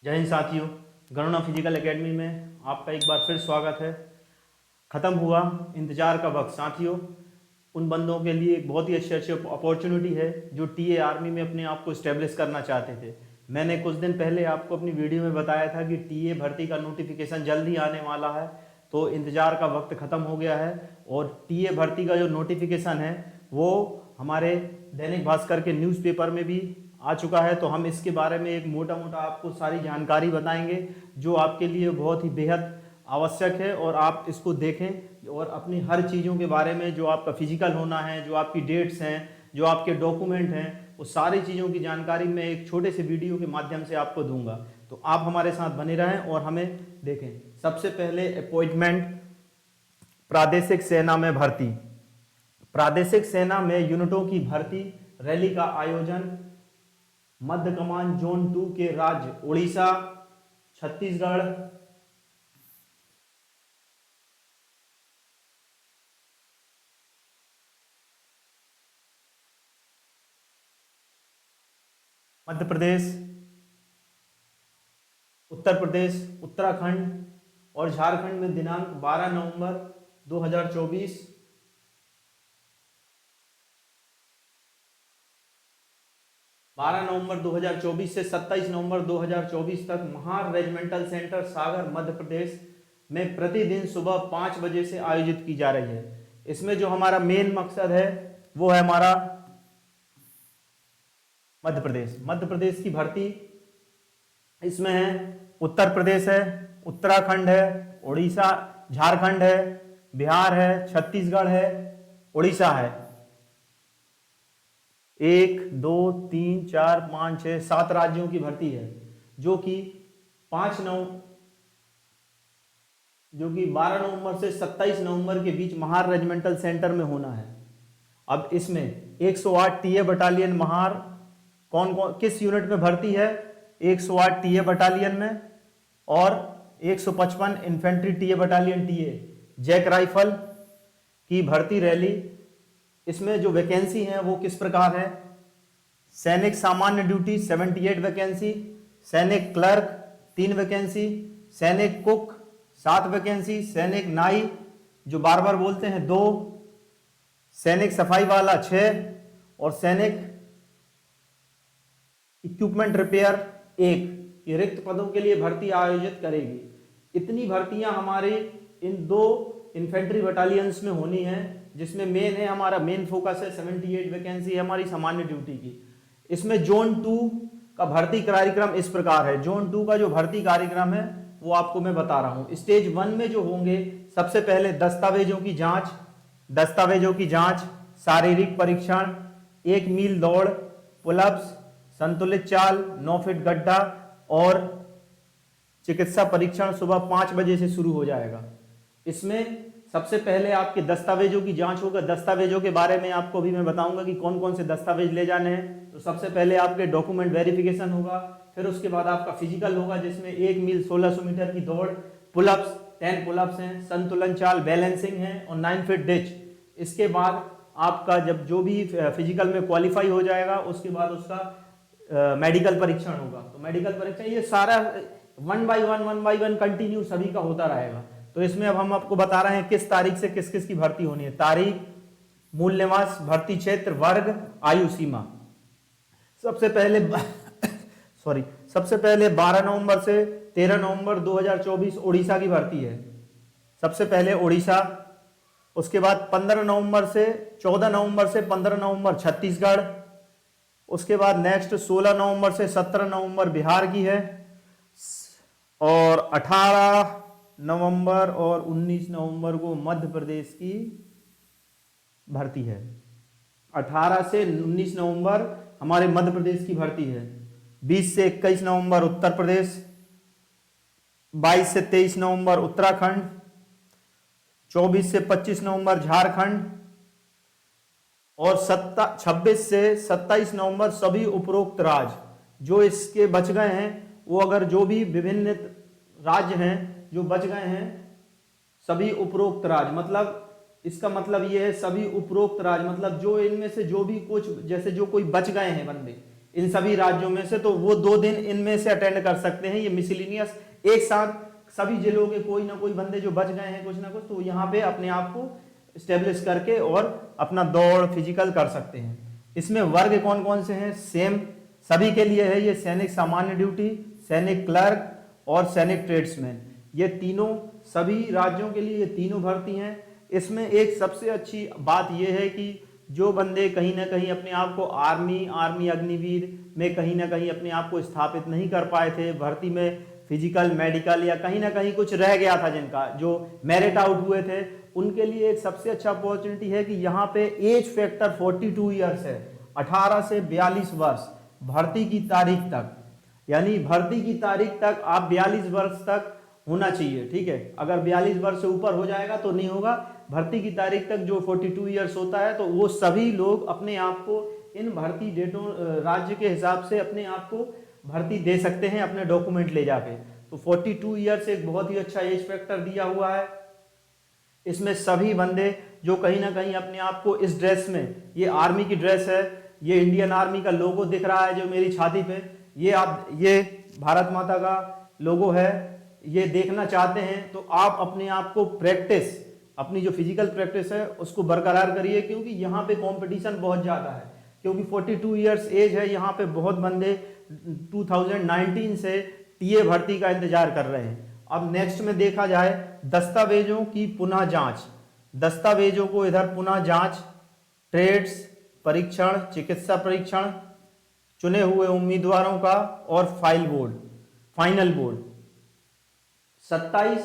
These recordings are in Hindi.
जय हिंद साथियों, गणना फिजिकल एकेडमी में आपका एक बार फिर स्वागत है। ख़त्म हुआ इंतज़ार का वक्त साथियों। उन बंदों के लिए एक बहुत ही अच्छी अपॉर्चुनिटी है जो टीए आर्मी में अपने आप को इस्टेब्लिश करना चाहते थे। मैंने कुछ दिन पहले आपको अपनी वीडियो में बताया था कि टीए भर्ती का नोटिफिकेशन जल्द ही आने वाला है, तो इंतज़ार का वक्त ख़त्म हो गया है और टीए भर्ती का जो नोटिफिकेशन है वो हमारे दैनिक भास्कर के न्यूज़पेपर में भी आ चुका है। तो हम इसके बारे में एक मोटा मोटा आपको सारी जानकारी बताएंगे जो आपके लिए बहुत ही बेहद आवश्यक है और आप इसको देखें और अपनी हर चीज़ों के बारे में, जो आपका फिजिकल होना है, जो आपकी डेट्स हैं, जो आपके डॉक्यूमेंट हैं, वो सारी चीज़ों की जानकारी मैं एक छोटे से वीडियो के माध्यम से आपको दूंगा। तो आप हमारे साथ बने रहें और हमें देखें। सबसे पहले अपॉइंटमेंट प्रादेशिक सेना में भर्ती। प्रादेशिक सेना में यूनिटों की भर्ती रैली का आयोजन मध्य कमान जोन 2 के राज्य उड़ीसा, छत्तीसगढ़, मध्य प्रदेश, उत्तर प्रदेश, उत्तराखंड और झारखंड में दिनांक 12 नवंबर 2024, 12 नवंबर 2024 से 27 नवंबर 2024 तक महार रेजिमेंटल सेंटर सागर मध्य प्रदेश में प्रतिदिन सुबह 5 बजे से आयोजित की जा रही है। इसमें जो हमारा मेन मकसद है वो है हमारा मध्य प्रदेश की भर्ती। इसमें है उत्तर प्रदेश है, उत्तराखंड है, उड़ीसा, झारखंड है, बिहार है, छत्तीसगढ़ है, उड़ीसा है। 1 2 3 4 5 6 7 राज्यों की भर्ती है जो कि 12 नवंबर से 27 नवंबर के बीच महार रेजिमेंटल सेंटर में होना है। अब इसमें 108 टीए बटालियन महार कौन कौन किस यूनिट में भर्ती है? 108 टीए बटालियन में और 155 infantry TA battalion TA JAK rifle की भर्ती रैली। इसमें जो वैकेंसी है वो किस प्रकार है? सैनिक सामान्य ड्यूटी 78 वैकेंसी, सैनिक क्लर्क 3 वैकेंसी, सैनिक कुक 7 वैकेंसी, सैनिक नाई जो बार बार बोलते हैं 2, सैनिक सफाई वाला 6 और सैनिक इक्विपमेंट रिपेयर 1। ये रिक्त पदों के लिए भर्ती आयोजित करेगी। इतनी भर्तियां हमारे इन 2 इन्फेंट्री बटालियंस में होनी है, जिसमें मेन है हमारा मेन फोकस है 78 वैकेंसी है हमारी सामान्य ड्यूटी की। इसमें जोन 2 का भर्ती कार्यक्रम इस प्रकार है। जोन 2 का जो भर्ती कार्यक्रम है वो आपको मैं बता रहा हूं। स्टेज 1 में जो होंगे, सबसे पहले दस्तावेजों की जांच, शारीरिक परीक्षण, 1 मील दौड़, पुलअप्स, संतुलित चाल, 9 फीट गड्ढा और चिकित्सा परीक्षण सुबह 5 बजे से शुरू हो जाएगा। इसमें सबसे पहले आपके दस्तावेजों की जांच होगा। दस्तावेजों के बारे में आपको भी मैं बताऊंगा कि कौन कौन से दस्तावेज ले जाने हैं। तो सबसे पहले आपके डॉक्यूमेंट वेरिफिकेशन होगा, फिर उसके बाद आपका फिजिकल होगा जिसमें 1 मील 1600 मीटर की दौड़, पुलअप्स 10 पुलअप्स हैं, संतुलन चाल बैलेंसिंग है और 9 फीट डिच। इसके बाद आपका जब जो भी फिजिकल में क्वालिफाई हो जाएगा उसके बाद उसका मेडिकल परीक्षण होगा। तो मेडिकल परीक्षण ये सारा 1 बाय 1 कंटिन्यू सभी का होता रहेगा। तो इसमें अब हम आपको बता रहे हैं किस तारीख से किस किस की भर्ती होनी है। तारीख, मूल निवास, भर्ती क्षेत्र, वर्ग, आयु सीमा। सबसे पहले 12 नवंबर से 13 नवंबर 2024 उड़ीसा की भर्ती है। सबसे पहले उड़ीसा, उसके बाद 15 नवंबर से 14 नवंबर से 15 नवंबर छत्तीसगढ़, उसके बाद नेक्स्ट 16 नवंबर से 17 नवंबर बिहार की है और 18 नवंबर और 19 नवंबर को मध्य प्रदेश की भर्ती है। 18 से 19 नवंबर हमारे मध्य प्रदेश की भर्ती है। 20 से 21 नवंबर उत्तर प्रदेश, 22 से 23 नवंबर उत्तराखंड, 24 से 25 नवंबर झारखंड और 26 से 27 नवंबर सभी उपरोक्त राज्य जो इसके बच गए हैं, वो अगर जो भी विभिन्न राज्य हैं जो बच गए हैं, सभी उपरोक्त राज्य, मतलब इसका मतलब ये है सभी उपरोक्त राज्य मतलब जो इनमें से जो भी कुछ जैसे जो कोई बच गए हैं बंदे, इन सभी राज्यों में से, तो वो 2 दिन इनमें से अटेंड कर सकते हैं। ये मिसलिनियस एक साथ सभी जिलों के कोई ना कोई बंदे जो बच गए हैं कुछ ना कुछ, तो यहाँ पे अपने आप को स्टेब्लिश करके और अपना दौड़ फिजिकल कर सकते हैं। इसमें वर्ग कौन कौन से हैं? सेम सभी के लिए है ये, सैनिक सामान्य ड्यूटी, सैनिक क्लर्क और सैनिक ट्रेड्समैन। ये तीनों सभी राज्यों के लिए ये तीनों भर्ती हैं। इसमें एक सबसे अच्छी बात यह है कि जो बंदे कहीं ना कहीं अपने आप को आर्मी अग्निवीर में कहीं ना कहीं अपने आप को स्थापित नहीं कर पाए थे, भर्ती में फिजिकल मेडिकल या कहीं ना कहीं कुछ रह गया था, जिनका जो मेरिट आउट हुए थे, उनके लिए एक सबसे अच्छा अपॉर्चुनिटी है कि यहाँ पे एज फैक्टर 42 ईयर्स है, 18 से 42 वर्ष भर्ती की तारीख तक, यानी भर्ती की तारीख तक आप 42 वर्ष तक होना चाहिए। ठीक है, अगर 42 वर्ष से ऊपर हो जाएगा तो नहीं होगा। भर्ती की तारीख तक जो 42 ईयर्स होता है, तो वो सभी लोग अपने आप को इन भर्ती डेटों राज्य के हिसाब से अपने आप को भर्ती दे सकते हैं अपने डॉक्यूमेंट ले जाके। तो 42 ईयर्स एक बहुत ही अच्छा एज फैक्टर दिया हुआ है। इसमें सभी बंदे जो कहीं ना कहीं अपने आप को इस ड्रेस में, ये आर्मी की ड्रेस है, ये इंडियन आर्मी का लोगो दिख रहा है जो मेरी छाती पे, ये भारत माता का लोगो है, ये देखना चाहते हैं तो आप अपने आप को प्रैक्टिस, अपनी जो फिजिकल प्रैक्टिस है उसको बरकरार करिए, क्योंकि यहाँ पे कंपटीशन बहुत ज़्यादा है। क्योंकि 42 ईयर्स एज है, यहाँ पे बहुत बंदे 2019 से टीए भर्ती का इंतजार कर रहे हैं। अब नेक्स्ट में देखा जाए दस्तावेजों की पुनः जांच, दस्तावेजों को इधर पुनः जांच, ट्रेड्स परीक्षण, चिकित्सा परीक्षण, चुने हुए उम्मीदवारों का और फाइनल बोर्ड 27,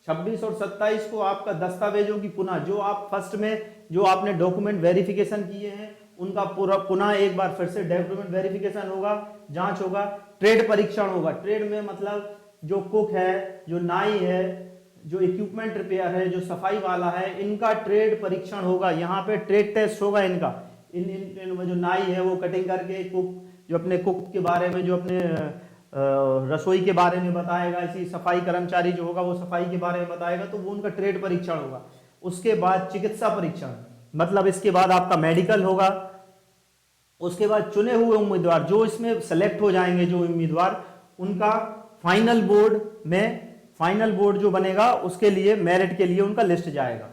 26 और 27 को आपका दस्तावेजों की पुनः, जो आप फर्स्ट में जो आपने डॉक्यूमेंट वेरिफिकेशन किए हैं उनका पूरा पुनः एक बार फिर से डॉक्यूमेंट वेरिफिकेशन होगा, जांच होगा, ट्रेड परीक्षण होगा। ट्रेड में मतलब जो कुक है, जो नाई है, जो इक्विपमेंट रिपेयर है, जो सफाई वाला है, इनका ट्रेड परीक्षण होगा। यहाँ पे ट्रेड टेस्ट होगा इनका। इन जो नाई है वो कटिंग करके, कुक जो अपने कुक के बारे में, जो अपने रसोई के बारे में बताएगा, इसी सफाई कर्मचारी जो होगा वो सफाई के बारे में बताएगा, तो वो उनका ट्रेड परीक्षण होगा। उसके बाद चिकित्सा परीक्षण, मतलब इसके बाद आपका मेडिकल होगा। उसके बाद चुने हुए उम्मीदवार जो इसमें सेलेक्ट हो जाएंगे, जो उम्मीदवार, उनका फाइनल बोर्ड जो बनेगा उसके लिए मेरिट के लिए उनका लिस्ट जाएगा।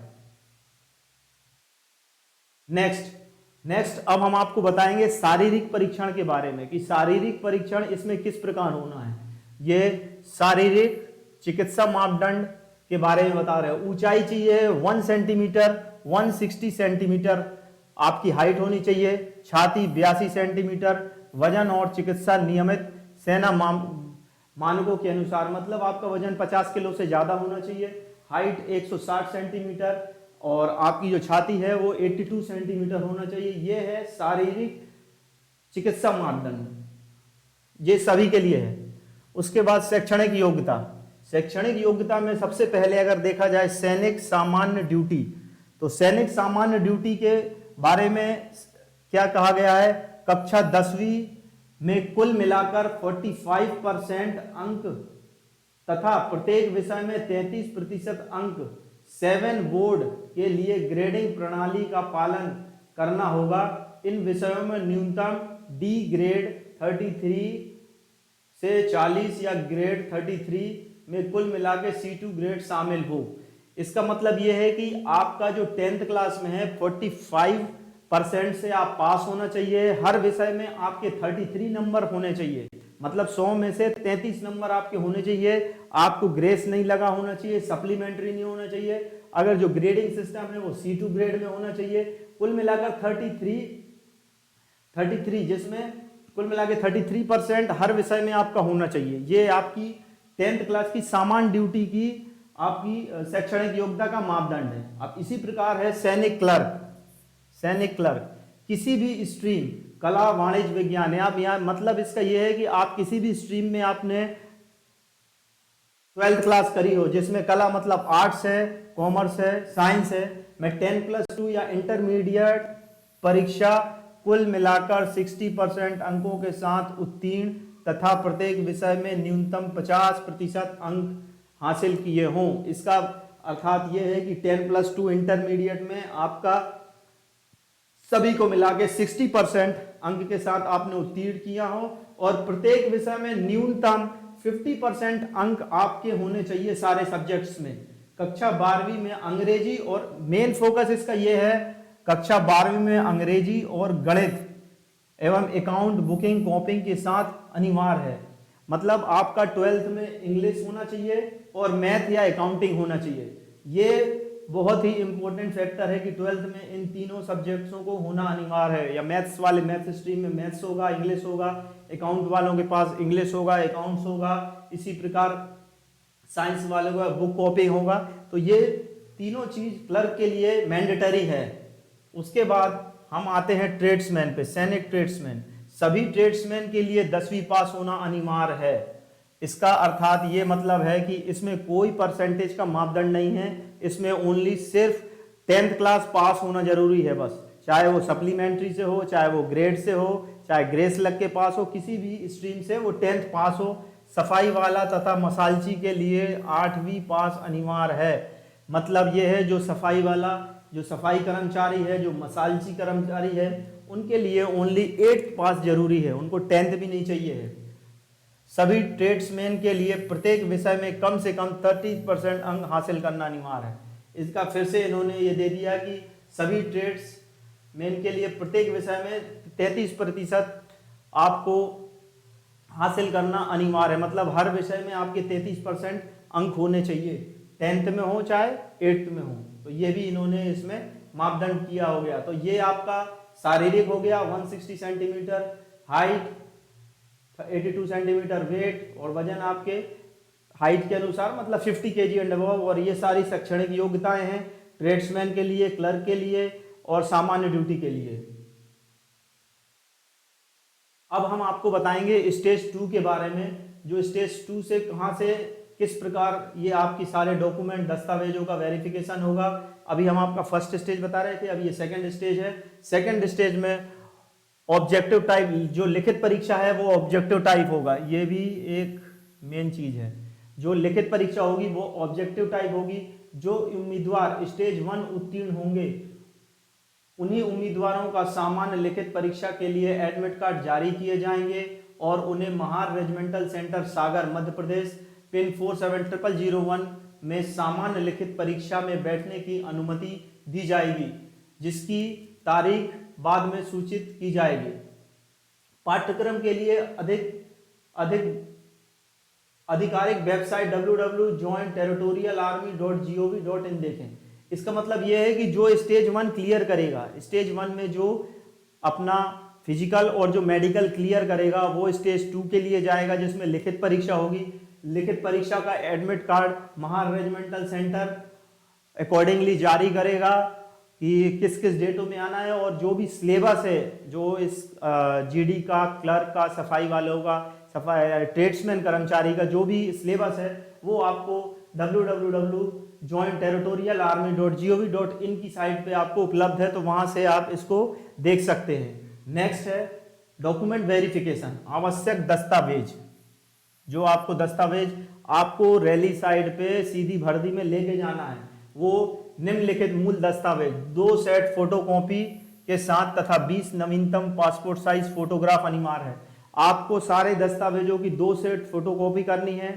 नेक्स्ट अब हम आपको बताएंगे शारीरिक परीक्षण के बारे में कि शारीरिक परीक्षण इसमें किस प्रकार होना है। ये शारीरिक चिकित्सा मापदंड के बारे में बता रहे हैं। ऊंचाई चाहिए 1 सेंटीमीटर, 160 सेंटीमीटर आपकी हाइट होनी चाहिए, छाती 82 सेंटीमीटर, वजन और चिकित्सा नियमित सेना मानकों के अनुसार, मतलब आपका वजन 50 किलो से ज्यादा होना चाहिए, हाइट 160 सेंटीमीटर और आपकी जो छाती है वो 82 सेंटीमीटर होना चाहिए। ये है शारीरिक चिकित्सा मापदंड, ये सभी के लिए है। उसके बाद शैक्षणिक योग्यता, शैक्षणिक योग्यता में सबसे पहले अगर देखा जाए सैनिक सामान्य ड्यूटी, तो सैनिक सामान्य ड्यूटी के बारे में क्या कहा गया है, कक्षा 10वीं में कुल मिलाकर 45% अंक तथा प्रत्येक विषय में 33% अंक 7 बोर्ड के लिए ग्रेडिंग प्रणाली का पालन करना होगा। इन विषयों में न्यूनतम डी ग्रेड 33 से 40 या ग्रेड 33 में कुल मिला के C2 ग्रेड शामिल हो। इसका मतलब यह है कि आपका जो 10th क्लास में है 45% से आप पास होना चाहिए। हर विषय में आपके 33 नंबर होने चाहिए, मतलब 100 में से 33 नंबर आपके होने चाहिए। आपको ग्रेस नहीं लगा होना चाहिए, सप्लीमेंट्री नहीं होना चाहिए। अगर जो ग्रेडिंग सिस्टम है वो C2 ग्रेड में होना चाहिए। कुल मिलाकर 33 जिसमें कुल मिलाकर 33% हर विषय में आपका होना चाहिए। ये आपकी 10th क्लास की सामान्य ड्यूटी की आपकी शैक्षणिक योग्यता का मापदंड है। अब इसी प्रकार है सैनिक क्लर्क किसी भी स्ट्रीम, कला, वाणिज्य, विज्ञान, आप यहाँ मतलब इसका यह है कि आप किसी भी स्ट्रीम में आपने 12th क्लास करी हो, जिसमें कला मतलब आर्ट्स है, कॉमर्स है, साइंस है, में 10+2 या इंटरमीडिएट परीक्षा कुल मिलाकर 60% अंकों के साथ उत्तीर्ण तथा प्रत्येक विषय में न्यूनतम 50% अंक हासिल किए हों। इसका अर्थात यह है कि 10+2 इंटरमीडिएट में आपका सभी को मिला के 60% अंक के साथ आपने उत्तीर्ण किया हो और प्रत्येक विषय में न्यूनतम 50% अंक आपके होने चाहिए सारे सब्जेक्ट्स में। कक्षा 12वीं में अंग्रेजी, और मेन फोकस इसका यह है कक्षा 12वीं में अंग्रेजी और गणित एवं अकाउंट बुकिंग कॉपिंग के साथ अनिवार्य है। मतलब आपका 12th में इंग्लिश होना चाहिए और मैथ या अकाउंटिंग होना चाहिए। ये बहुत ही इंपॉर्टेंट फैक्टर है कि 12th में इन तीनों सब्जेक्ट्सों को होना अनिवार्य है। या मैथ्स वाले मैथ स्ट्रीम में मैथ्स होगा, इंग्लिश होगा, अकाउंट वालों के पास इंग्लिश होगा, अकाउंट्स होगा, इसी प्रकार साइंस वालों का बुक कॉपिंग होगा। तो ये तीनों चीज क्लर्क के लिए मैंडेटरी है। उसके बाद हम आते हैं ट्रेड्समैन पे, सैनिक ट्रेड्समैन। सभी ट्रेड्समैन के लिए 10वीं पास होना अनिवार्य है। इसका अर्थात ये मतलब है कि इसमें कोई परसेंटेज का मापदंड नहीं है, इसमें ओनली सिर्फ 10th क्लास पास होना जरूरी है बस। चाहे वो सप्लीमेंट्री से हो, चाहे वो ग्रेड से हो, चाहे ग्रेस लग के पास हो, किसी भी स्ट्रीम से वो 10th पास हो। सफाई वाला तथा मसालची के लिए 8वीं पास अनिवार्य है। मतलब ये है जो सफाई वाला, जो सफाई कर्मचारी है, जो मसालची कर्मचारी है, उनके लिए ओनली 8th पास जरूरी है, उनको 10th भी नहीं चाहिए है। सभी ट्रेड्समैन के लिए प्रत्येक विषय में कम से कम 30% अंक हासिल करना अनिवार्य है। इसका फिर से इन्होंने ये दे दिया कि सभी ट्रेड्समैन के लिए प्रत्येक विषय में 33% आपको हासिल करना अनिवार्य है। मतलब हर विषय में आपके 33% अंक होने चाहिए, 10th में हो चाहे 8th में हो। तो ये भी इन्होंने इसमें मापदंड किया हो गया। तो ये आपका शारीरिक हो गया, 160 सेंटीमीटर हाइट, 82 सेंटीमीटर वेट, और वजन आपके हाइट के अनुसार मतलब 50 kg एंड अबव। और ये सारी शैक्षणिक योग्यताएं हैं ट्रेड्समैन के लिए, क्लर्क के लिए और सामान्य ड्यूटी के लिए। अब हम आपको बताएंगे स्टेज 2 के बारे में, जो स्टेज 2 से कहां से किस प्रकार ये आपकी सारे डॉक्यूमेंट दस्तावेजों का वेरिफिकेशन होगा। अभी हम आपका फर्स्ट स्टेज बता रहे थे, अब ये सेकंड स्टेज है। सेकंड स्टेज में ऑब्जेक्टिव टाइप, जो लिखित परीक्षा है वो ऑब्जेक्टिव टाइप होगा। ये भी एक मेन चीज है, जो लिखित परीक्षा होगी वो ऑब्जेक्टिव टाइप होगी। जो उम्मीदवार स्टेज 1 उत्तीर्ण होंगे उन्हीं उम्मीदवारों का सामान्य लिखित परीक्षा के लिए एडमिट कार्ड जारी किए जाएंगे और उन्हें महार रेजिमेंटल सेंटर सागर मध्य प्रदेश पिन 470001 में सामान्य लिखित परीक्षा में बैठने की अनुमति दी जाएगी, जिसकी तारीख बाद में सूचित की जाएगी। पाठ्यक्रम के लिए आधिकारिक वेबसाइट www.jointterritorialarmy.gov.in देखें। इसका मतलब यह है कि जो स्टेज 1 क्लियर करेगा, स्टेज 1 में जो अपना फिजिकल और जो मेडिकल क्लियर करेगा वो स्टेज 2 के लिए जाएगा, जिसमें लिखित परीक्षा होगी। लिखित परीक्षा का admit card Mahar regimental centre accordingly जारी करेगा कि किस किस डेटों में आना है। और जो भी सिलेबस है, जो इस जीडी का, क्लर्क का, सफाई वालों का, सफाई ट्रेड्समैन कर्मचारी का जो भी सिलेबस है वो आपको www.jointterritorialarmy.gov.in की साइट पे आपको उपलब्ध है, तो वहां से आप इसको देख सकते हैं। नेक्स्ट है डॉक्यूमेंट वेरिफिकेशन, आवश्यक दस्तावेज। जो आपको दस्तावेज आपको रैली साइड पे सीधी भर्ती में लेके जाना है वो निम्नलिखित मूल दस्तावेज 2 सेट फोटोकॉपी के साथ तथा 20 नवीनतम पासपोर्ट साइज फोटोग्राफ अनिवार्य है। आपको सारे दस्तावेजों की 2 सेट फोटोकॉपी करनी है,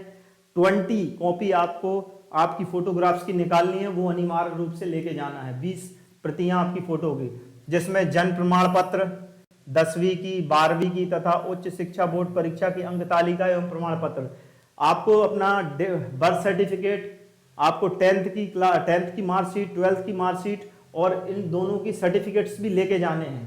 20 कॉपी आपको आपकी फोटोग्राफ्स की निकालनी है, वो अनिवार्य रूप से लेके जाना है। 20 प्रतियां आपकी फोटो की, जिसमें जन्म प्रमाण पत्र, 10वीं की, 12वीं की तथा उच्च शिक्षा बोर्ड परीक्षा की अंक तालिका एवं प्रमाण पत्र। आपको अपना बर्थ सर्टिफिकेट, आपको 10th की मार्कशीट, 12th की मार्कशीट और इन दोनों की सर्टिफिकेट्स भी लेके जाने हैं।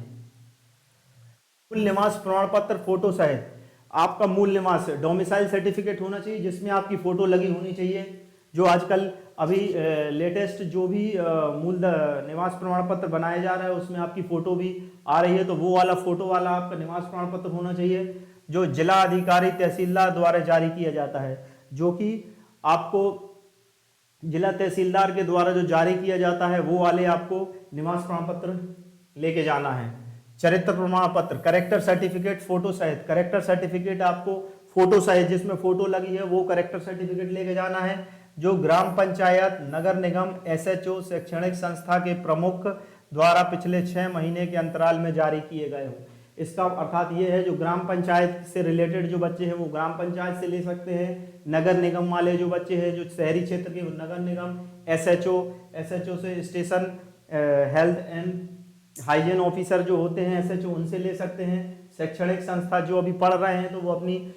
मूल निवास प्रमाण पत्र फोटो सहित, आपका मूल निवास डोमिसाइल सर्टिफिकेट होना चाहिए, जिसमें आपकी फोटो लगी होनी चाहिए। जो आजकल अभी लेटेस्ट जो भी मूल निवास प्रमाण पत्र बनाया जा रहा है उसमें आपकी फोटो भी आ रही है, तो वो वाला फोटो वाला आपका निवास प्रमाण पत्र होना चाहिए, जो जिला अधिकारी तहसीलदार द्वारा जारी किया जाता है। जो कि आपको जिला तहसीलदार के द्वारा जो जारी किया जाता है वो वाले आपको निवास प्रमाण पत्र लेके जाना है। चरित्र प्रमाण पत्र, करेक्टर सर्टिफिकेट फोटो सहित, करेक्टर सर्टिफिकेट आपको फोटो सहित जिसमें फोटो लगी है वो करेक्टर सर्टिफिकेट लेके जाना है। जो ग्राम पंचायत, नगर निगम, एसएचओ, शैक्षणिक संस्था के प्रमुख द्वारा पिछले 6 महीने के अंतराल में जारी किए गए हों। इसका अर्थात ये है, जो ग्राम पंचायत से रिलेटेड जो बच्चे हैं वो ग्राम पंचायत से ले सकते हैं, नगर निगम वाले जो बच्चे हैं जो शहरी क्षेत्र के, वो नगर निगम, एसएचओ से station health and hygiene officer जो होते हैं एसएचओ, उनसे ले सकते हैं। शैक्षणिक संस्था जो अभी पढ़ रहे हैं तो वो अपनी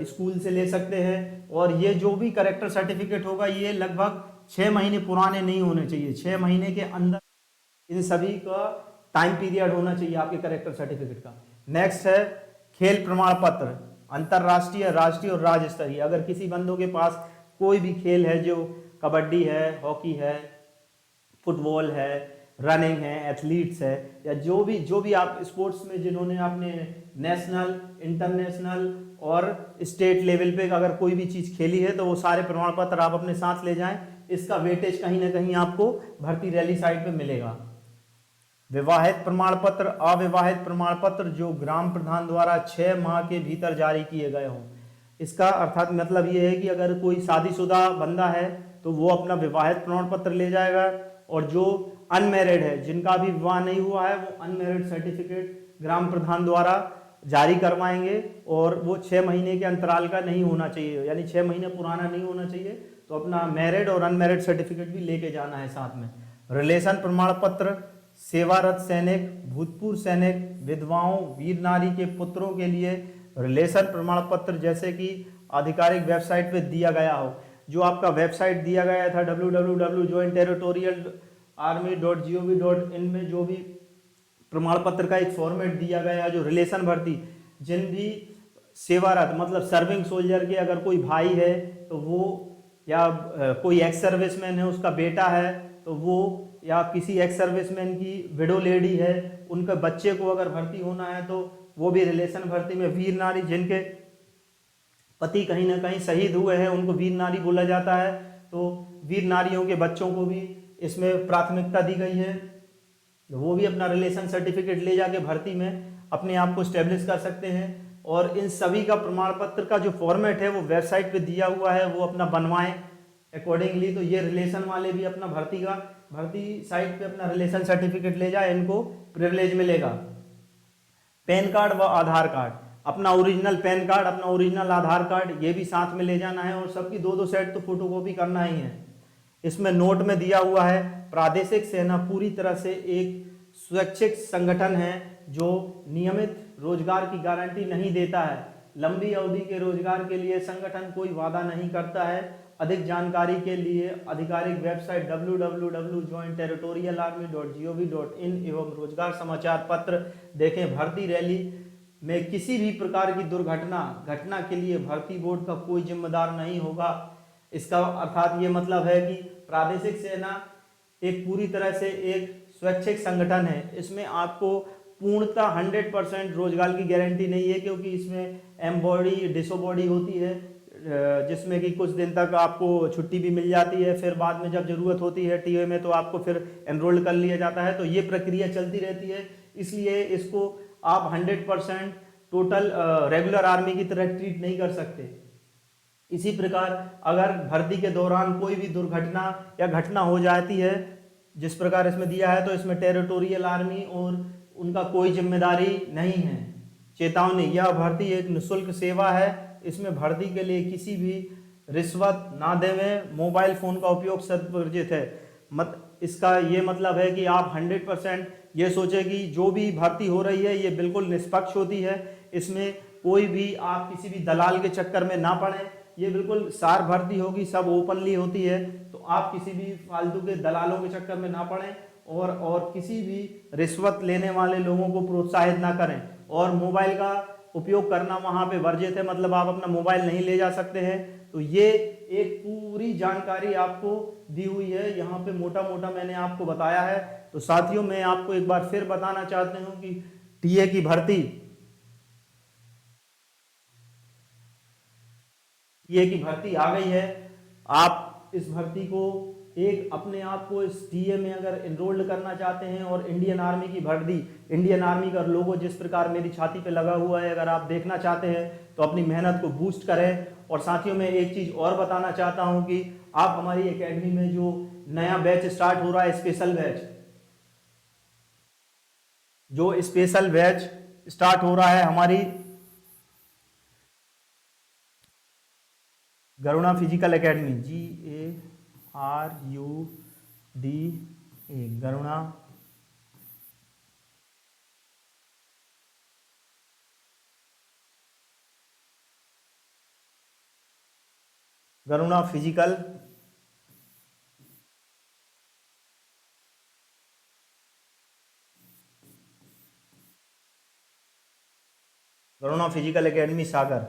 स्कूल से ले सकते हैं। और ये जो भी करेक्टर सर्टिफिकेट होगा ये लगभग 6 महीने पुराने नहीं होने चाहिए, 6 महीने के अंदर इन सभी का टाइम पीरियड होना चाहिए आपके करेक्टर सर्टिफिकेट का। नेक्स्ट है खेल प्रमाण पत्र, अंतरराष्ट्रीय, राष्ट्रीय और राज्य स्तरीय। अगर किसी बंदों के पास कोई भी खेल है, जो कबड्डी है, हॉकी है, फुटबॉल है, रनिंग है, एथलीट्स है, या जो भी आप स्पोर्ट्स में जिन्होंने आपने नेशनल, इंटरनेशनल और स्टेट लेवल पे अगर कोई भी चीज़ खेली है तो वो सारे प्रमाण पत्र आप अपने साथ ले जाएं। इसका वेटेज कहीं ना कहीं आपको भर्ती रैली साइट पे मिलेगा। विवाहित प्रमाण पत्र, अविवाहित प्रमाण पत्र जो ग्राम प्रधान द्वारा 6 माह के भीतर जारी किए गए हों। इसका अर्थात मतलब ये है कि अगर कोई शादीशुदा बंदा है तो वो अपना विवाहित प्रमाण पत्र ले जाएगा, और जो अनमैरिड है, जिनका भी विवाह नहीं हुआ है, वो अनमैरिड सर्टिफिकेट ग्राम प्रधान द्वारा जारी करवाएंगे, और वो 6 महीने के अंतराल का नहीं होना चाहिए, यानी 6 महीने पुराना नहीं होना चाहिए। तो अपना मैरिड और अनमैरिड सर्टिफिकेट भी लेके जाना है साथ में। रिलेशन प्रमाण पत्र, सेवारत सैनिक, भूतपूर्व सैनिक, विधवाओं, वीर नारी के पुत्रों के लिए रिलेशन प्रमाण पत्र जैसे कि आधिकारिक वेबसाइट पे दिया गया हो। जो आपका वेबसाइट दिया गया था www.jointterritorialarmy.gov.in में जो भी प्रमाण पत्र का एक फॉर्मेट दिया गया है, जो रिलेशन भर्ती, जिन भी सेवारत मतलब सर्विंग सोल्जर के अगर कोई भाई है तो वो, या कोई एक्स सर्विसमैन है उसका बेटा है तो वो, या किसी एक्स सर्विसमैन की विडो लेडी है उनके बच्चे को अगर भर्ती होना है तो वो भी रिलेशन भर्ती में। वीर नारी, जिनके पति कहीं ना कहीं शहीद हुए हैं उनको वीर नारी बोला जाता है, तो वीर नारियों के बच्चों को भी इसमें प्राथमिकता दी गई है। वो भी अपना रिलेशन सर्टिफिकेट ले जाके भर्ती में अपने आप को स्टेब्लिश कर सकते हैं। और इन सभी का प्रमाण पत्र का जो फॉर्मेट है वो वेबसाइट पे दिया हुआ है, वो अपना बनवाएं अकॉर्डिंगली। तो ये रिलेशन वाले भी अपना भर्ती साइट पे अपना रिलेशन सर्टिफिकेट ले जाए, इनको प्रिविलेज मिलेगा। पैन कार्ड व आधार कार्ड, अपना ओरिजिनल पैन कार्ड, अपना ओरिजिनल आधार कार्ड, ये भी साथ में ले जाना है, और सबकी 2-2 सेट तो फोटोकॉपी करना ही है। इसमें नोट में दिया हुआ है, प्रादेशिक सेना पूरी तरह से एक स्वैच्छिक संगठन है जो नियमित रोजगार की गारंटी नहीं देता है। लंबी अवधि के रोजगार के लिए संगठन कोई वादा नहीं करता है। अधिक जानकारी के लिए आधिकारिक वेबसाइट www.jointterritorialarmy.gov.in एवं रोजगार समाचार पत्र देखें। भर्ती रैली में किसी भी प्रकार की घटना के लिए भर्ती बोर्ड का कोई जिम्मेदार नहीं होगा। इसका अर्थात ये मतलब है कि प्रादेशिक सेना एक पूरी तरह से एक स्वैच्छिक संगठन है। इसमें आपको पूर्णतः 100% रोजगार की गारंटी नहीं है, क्योंकि इसमें एम्बॉडी डिसोबॉडी होती है, जिसमें कि कुछ दिन तक आपको छुट्टी भी मिल जाती है, फिर बाद में जब जरूरत होती है टीए में तो आपको फिर एनरोल कर लिया जाता है। तो ये प्रक्रिया चलती रहती है, इसलिए इसको आप 100% टोटल रेगुलर आर्मी की तरह ट्रीट नहीं कर सकते। इसी प्रकार अगर भर्ती के दौरान कोई भी दुर्घटना या घटना हो जाती है जिस प्रकार इसमें दिया है, तो इसमें टेरिटोरियल आर्मी और उनका कोई जिम्मेदारी नहीं है। चेतावनी, यह भर्ती एक निःशुल्क सेवा है। इसमें भर्ती के लिए किसी भी रिश्वत ना देवें। मोबाइल फ़ोन का उपयोग सर्ववर्जित है। इसका ये मतलब है कि आप 100% ये सोचें कि जो भी भर्ती हो रही है ये बिल्कुल निष्पक्ष होती है। इसमें कोई भी आप किसी भी दलाल के चक्कर में ना पड़े। ये बिल्कुल सार भर्ती होगी, सब ओपनली होती है, तो आप किसी भी फालतू के दलालों के चक्कर में ना पड़ें और किसी भी रिश्वत लेने वाले लोगों को प्रोत्साहित ना करें। और मोबाइल का उपयोग करना वहाँ पे वर्जित है, मतलब आप अपना मोबाइल नहीं ले जा सकते हैं। तो ये एक पूरी जानकारी आपको दी हुई है, यहाँ पे मोटा मोटा मैंने आपको बताया है। तो साथियों, मैं आपको एक बार फिर बताना चाहती हूँ कि टीए की भर्ती आ गई है। आप इस भर्ती को अपने आप को इस टीए में अगर एनरोल्ड करना चाहते हैं और इंडियन आर्मी की भर्ती, इंडियन आर्मी का लोगो जिस प्रकार मेरी छाती पे लगा हुआ है, अगर आप देखना चाहते हैं तो अपनी मेहनत को बूस्ट करें। और साथियों, मैं एक चीज़ और बताना चाहता हूं कि आप हमारी एकेडमी में जो नया बैच स्टार्ट हो रहा है, स्पेशल बैच, जो स्पेशल बैच स्टार्ट हो रहा है हमारी Garuda physical academy, GARUDA, Garuda Garuda physical academy Sagar.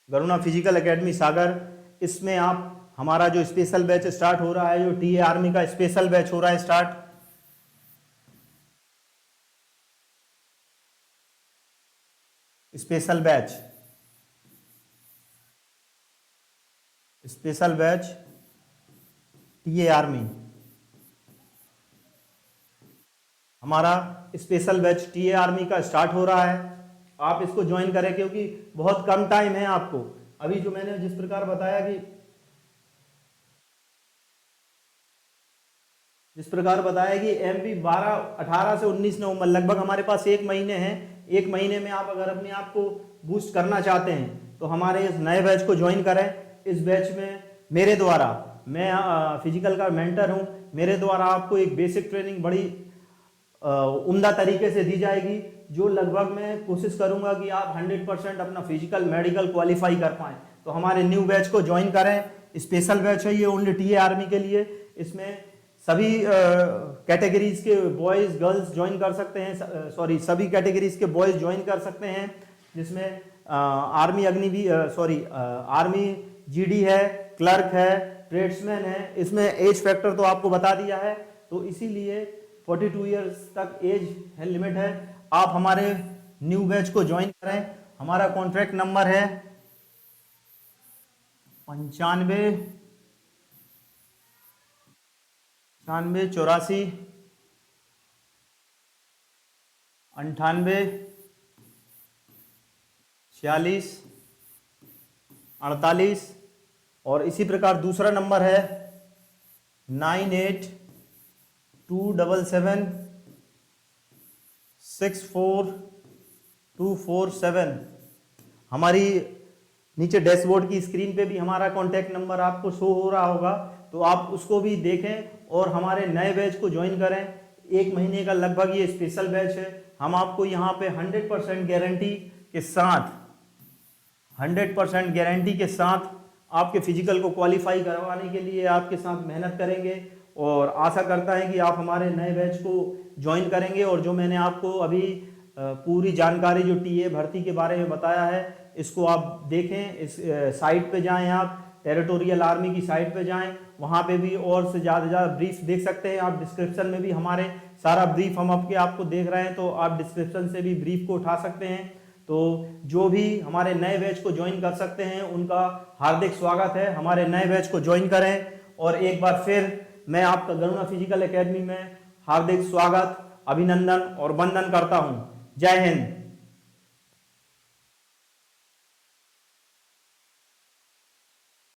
Garuda physical academy Sagar, इसमें आप हमारा जो स्पेशल बैच स्टार्ट हो रहा है, जो टीए आर्मी का स्पेशल बैच हो रहा है start, special batch TA army, हमारा स्पेशल बैच टीए आर्मी का स्टार्ट हो रहा है। आप इसको ज्वाइन करें क्योंकि बहुत कम टाइम है आपको। अभी जो मैंने जिस प्रकार बताया कि एमपी 18 से 19 नवंबर लगभग हमारे पास 1 महीने हैं। 1 महीने में आप अगर अपने आप को बूस्ट करना चाहते हैं तो हमारे इस नए बैच को ज्वाइन करें। इस बैच में मेरे द्वारा, मैं फिजिकल का मेंटर हूं, मेरे द्वारा आपको एक बेसिक ट्रेनिंग बड़ी उम्दा तरीके से दी जाएगी, जो लगभग मैं कोशिश करूंगा कि आप 100% अपना फिजिकल मेडिकल क्वालिफाई कर पाएं। तो हमारे न्यू बैच को ज्वाइन करें। स्पेशल बैच है ये, ओनली टीए आर्मी के लिए। इसमें सभी कैटेगरीज के बॉयज गर्ल्स ज्वाइन कर सकते हैं, सभी कैटेगरीज के बॉयज ज्वाइन कर सकते हैं, जिसमें आर्मी आर्मी जीडी है, क्लर्क है, ट्रेड्समैन है। इसमें एज फैक्टर तो आपको बता दिया है, तो इसीलिए 42 ईयर्स तक एज है, लिमिट है। आप हमारे न्यू बैच को ज्वाइन करें। हमारा कॉन्ट्रैक्ट नंबर है 95 84 98 46 48, और इसी प्रकार दूसरा नंबर है 9827 64247। हमारी नीचे डैशबोर्ड की स्क्रीन पे भी हमारा कॉन्टैक्ट नंबर आपको शो हो रहा होगा, तो आप उसको भी देखें और हमारे नए बैच को ज्वाइन करें। 1 महीने का लगभग ये स्पेशल बैच है। हम आपको यहाँ पे 100% गारंटी के साथ 100% गारंटी के साथ आपके फिजिकल को क्वालिफाई करवाने के लिए आपके साथ मेहनत करेंगे, और आशा करता है कि आप हमारे नए बैच को ज्वाइन करेंगे। और जो मैंने आपको अभी पूरी जानकारी जो टीए भर्ती के बारे में बताया है, इसको आप देखें। इस साइट पे जाएं, आप टेरिटोरियल आर्मी की साइट पे जाएं, वहाँ पे भी और से ज़्यादा ब्रीफ देख सकते हैं। आप डिस्क्रिप्शन में भी हमारे सारा ब्रीफ हम आपको देख रहे हैं, तो आप डिस्क्रिप्शन से भी ब्रीफ को उठा सकते हैं। तो जो भी हमारे नए बैच को ज्वाइन कर सकते हैं उनका हार्दिक स्वागत है। हमारे नए बैच को ज्वाइन करें, और एक बार फिर मैं आपका गरुणा फिजिकल एकेडमी में हार्दिक स्वागत, अभिनंदन और वंदन करता हूं। जय हिंद।